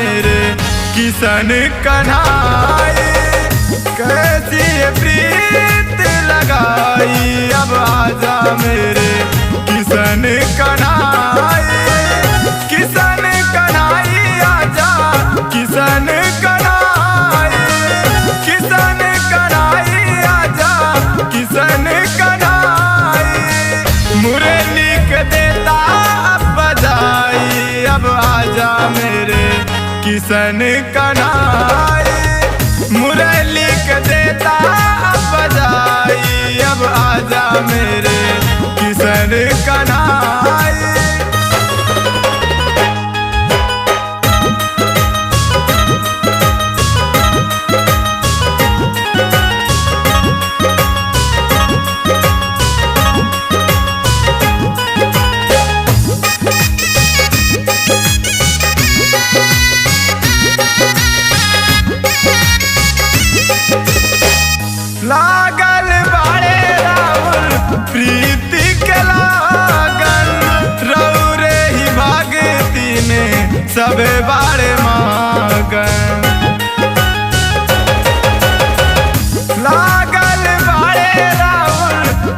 मेरे किशन कन्हाई। कैसी प्रीत लगाई अब आजा मेरे किशन कन्हाई। किशन कन्हाई आजा किशन कन्हाई। किशन कन्हाई आजा किशन कन्हाई। मुरली के देता अब बजाई अब आजा मेरे किशन कन्हाई। मुरली के देता अब बजाई अब आजा मेरे किशन कन्हाई। लागल बाड़े राउर प्रीति के लागन रौरे ही भागती ने सबे बाड़े मागन। लागल बाड़े राउर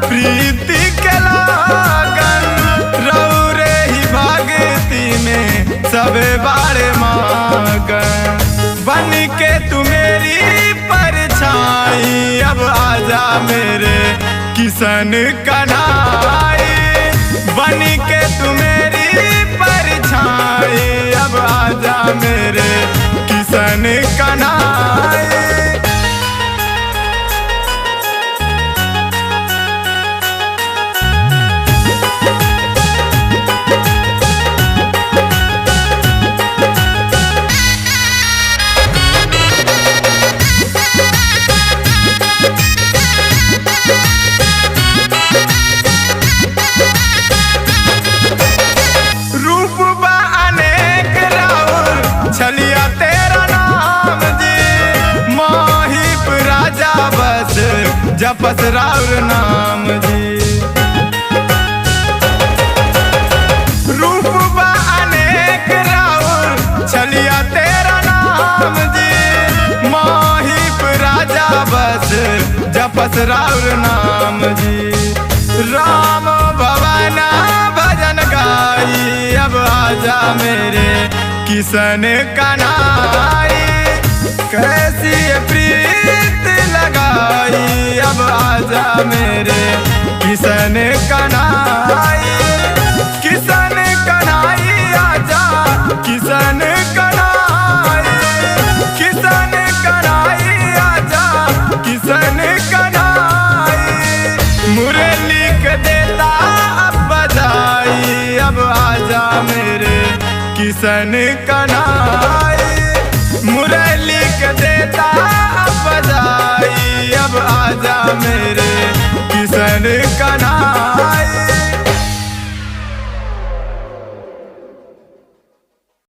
प्रीति के लागन रौरे ही भागती ने सबे बाड़े मागन। बन के तू मेरी परछाई अब आजा मेरे किशन कन्हाई। बन के तू मेरी परछाई अब आजा मेरे किशन कन्हाई। छलिया तेरा नाम जी माहिब राजा बस जपस राउर नाम जी। रूप बा अनेक राउर छलिया तेरा नाम जी माहिब राजा बस जपस राउर नाम जी। राम भवन भजन गाई अब आजा मेरे किशन कन्हाई। कैसी प्रीत लगाई अब आजा मेरे किशन कन्हाई। किशन कन्हाई आजा किशन कन्हाई। किशन कन्हाई आजा किशन कन्हाई। मुरली के देता अब बजाई अब आजा मेरे किशन कन्हाई। मुरली के देता अब बजाई अब आजा मेरे किशन कन्हाई।